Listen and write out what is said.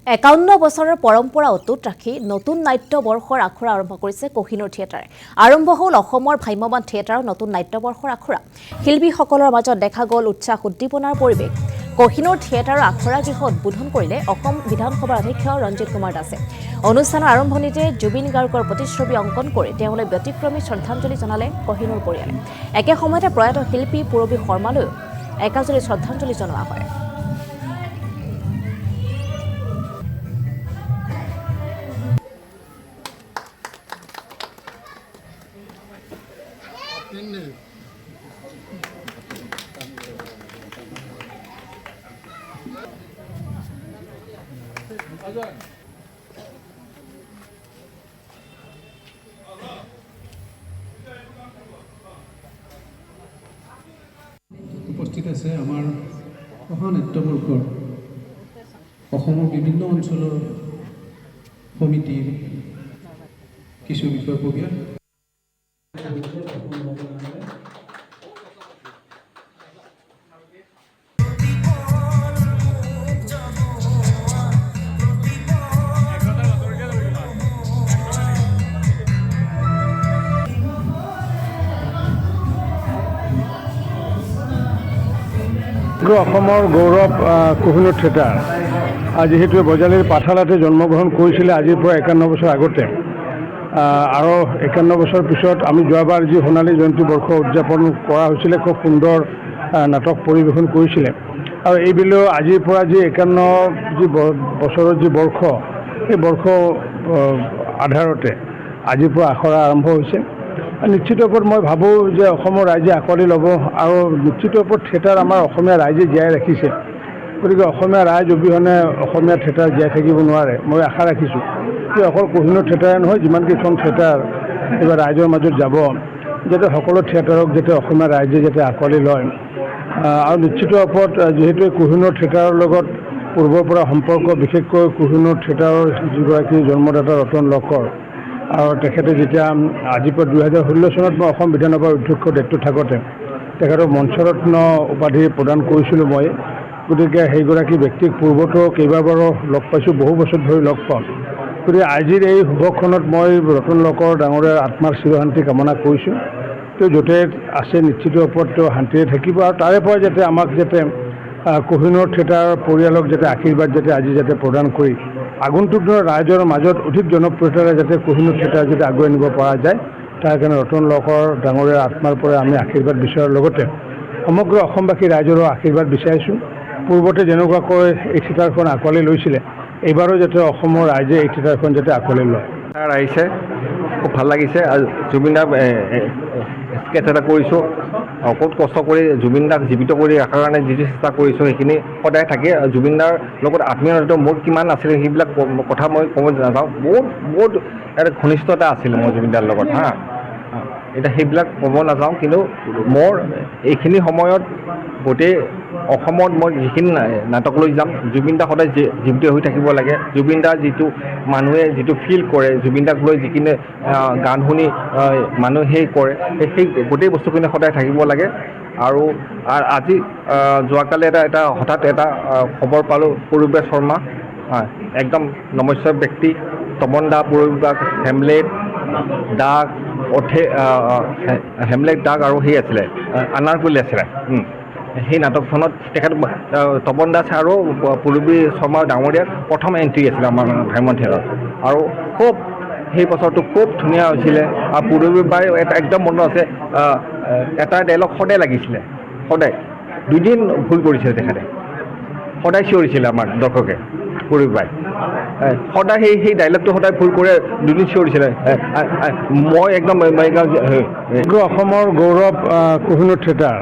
51 বছৰৰ পৰম্পৰা অটুট ৰাখি নতুন নাট্য বৰ্ষৰ আখৰা আৰম্ভ কৰিছে কোহিনুৰ থিয়েটাৰে। আৰম্ভ হ'ল অসমৰ ভ্ৰাম্যমাণ থিয়েটাৰৰ নতুন নাট্য বৰ্ষৰ আখৰা। শিল্পীসকলৰ মাজত দেখা গ'ল উৎসাহ উদ্দীপনাৰ পৰিৱেশ। কোহিনুৰ থিয়েটাৰৰ আখৰা গৃহ উদ্বোধন কৰিলে অসম বিধানসভাৰ অধ্যক্ষ ৰঞ্জিত কুমাৰ দাসে। অনুষ্ঠানৰ আৰম্ভণিতে জুবিন গাৰ্গৰ প্ৰতিচ্ছবি অংকন কৰি তেওঁলৈ ব্যতিক্ৰমী শ্ৰদ্ধাঞ্জলি জনালে কোহিনুৰ পৰিয়ালে। একে সময়তে প্ৰয়াত শিল্পী পূৰবী শৰ্মালৈও একাজলি শ্ৰদ্ধাঞ্জলি জনোৱা হয়। উপস্থিত আছে আমাৰ মহানাট্যবৰ্ষৰ অসমৰ বিভিন্ন অঞ্চলৰ সমিতিৰ কিছু বিষয়ববীয়া অসমৰ গৌৰৱ কোহিনুৰ থিয়েটাৰ যিহেতু বজালীৰ পাঠালাতে জন্মগ্ৰহণ কৰিছিলে আজিৰ পৰা 51 বছৰ আগতে আৰু 51 বছৰ পিছত আমি যোৱাবাৰ যি সোণালী জয়ন্তী বৰ্ষ উদযাপন কৰা হৈছিলে খুব সুন্দৰ নাটক পৰিৱেশন কৰিছিলে আৰু এইবিলেও আজিৰ পৰা যি 51 যি বছৰৰ যি বৰ্ষ সেই বৰ্ষ আধাৰতে আজিৰ পৰা আখৰা আৰম্ভ হৈছে। নিশ্চিত ওপৰত মই ভাবোঁ যে অসমৰ ৰাইজে আঁকোৱালি ল'ব আৰু নিশ্চিত ওপৰত থিয়েটাৰ আমাৰ অসমীয়া ৰাইজে জীয়াই ৰাখিছে। গতিকে অসমীয়া ৰাইজ অবিহনে অসমীয়া থিয়েটাৰ জীয়াই থাকিব নোৱাৰে। মই আশা ৰাখিছোঁ যে অকল কোহিনুৰ থিয়েটাৰে নহয় যিমানকেইখন থিয়েটাৰ এইবাৰ ৰাইজৰ মাজত যাব যাতে সকলো থিয়েটাৰক যাতে অসমীয়া ৰাইজে যাতে আঁকোৱালি লয় আৰু নিশ্চিত ওপৰত যিহেতু কোহিনুৰ থিয়েটাৰৰ লগত পূৰ্বৰ পৰা সম্পৰ্ক বিশেষকৈ কোহিনুৰ থিয়েটাৰৰ যিগৰাকী জন্মদাতা ৰতন লকৰ আৰু তেখেতে যেতিয়া আজিৰ পৰা 2016 চনত মই অসম বিধানসভাৰ অধ্যক্ষ দায়িত্ব থাকোঁতে তেখেতক মঞ্চৰত্ন উপাধি প্ৰদান কৰিছিলোঁ মই। গতিকে সেইগৰাকী ব্যক্তিক পূৰ্বতো কেইবাবাৰো লগ পাইছোঁ, বহু বছৰ ধৰি লগ পাওঁ। গতিকে আজিৰ এই শুভক্ষণত মই ৰতন লকৰ ডাঙৰীয়াৰ আত্মাৰ চিৰশান্তি কামনা কৰিছোঁ। তেওঁ য'তে আছে নিশ্চিত ওপৰত তেওঁ শান্তিৰে থাকিব আৰু তাৰে পৰা যাতে আমাক যাতে কোহিনুৰ থিয়েটাৰৰ পৰিয়ালক যাতে আশীৰ্বাদ যাতে আজি যাতে প্ৰদান কৰি আগন্তুক দিনৰ ৰাইজৰ মাজত অধিক জনপ্ৰিয়তাৰে যাতে কোহিনুৰ থিয়েটাৰ যাতে আগুৱাই নিব পৰা যায় তাৰ কাৰণে ৰতন লকৰ ডাঙৰীয়াৰ আত্মাৰ পৰা আমি আশীৰ্বাদ বিচৰাৰ লগতে সমগ্ৰ অসমবাসী ৰাইজৰো আশীৰ্বাদ বিচাৰিছোঁ। পূৰ্বতে যেনেকুৱাকৈ এই থিয়েটাৰখন আঁকোৱালি লৈছিলে এইবাৰো যাতে অসমৰ ৰাইজে এই থিয়েটাৰখন যাতে আঁকোৱালি লয়। আহিছে খুব ভাল লাগিছে আৰু জুবিন দাক স্কেচ এটা কৰিছোঁ বহুত কষ্ট কৰি জুবিন দাক জীৱিত কৰি ৰখাৰ কাৰণে যিটো চেষ্টা কৰিছোঁ সেইখিনি সদায় থাকে। জুবিন দাৰ লগত আত্মীয়তা মোৰ কিমান আছিলে সেইবিলাক কথা মই ক'ব নাযাওঁ। বহুত এটা ঘনিষ্ঠতা আছিলে মোৰ জুবিন দাৰ লগত এতিয়া সেইবিলাক ক'ব নাযাওঁ। কিন্তু মোৰ এইখিনি সময়ত গোটেই অসমত মই যিখিনি নাটক লৈ যাম জুবিন দা সদায় জীৱিত হৈ থাকিব লাগে। জুবিন দাৰ যিটো মানুহে যিটো ফিল কৰে জুবিন দাক লৈ যিখিনি গান শুনি মানুহে সেই কৰে সেই গোটেই বস্তুখিনি সদায় থাকিব লাগে। আৰু আজি যোৱাকালি এটা হঠাৎ এটা খবৰ পালোঁ পূৰবী শৰ্মা একদম নমস্য ব্যক্তি তপন দা পূৰবী বা হেমলেট দাগ হেমলেট দাগ আৰু সেই আছিলে আনাৰকলি আছিলে। সেই নাটকখনত তেখেত তপন দাস আৰু পূৰবী শৰ্মা ডাঙৰীয়াৰ প্ৰথম এণ্ট্ৰি আছিলে আমাৰ ভ্ৰাম্যমাণ থিয়েটাৰত আৰু খুব সেই বছৰটো খুব ধুনীয়া হৈছিলে। আৰু পূৰবী বাই এটা একদম মনত আছে এটা ডাইলগ সদায় লাগিছিলে, সদায় 2 দিন ভুল কৰিছিলে তেখেতে, সদায় চিঞৰিছিলে আমাৰ দৰ্শকে পূৰবী বাই সদায় সেই ডাইলগটো সদায় ভুল কৰে 2 দিন চিঞৰিছিলে। মই একদম অসমৰ গৌৰৱ কোহিনুৰ থিয়েটাৰ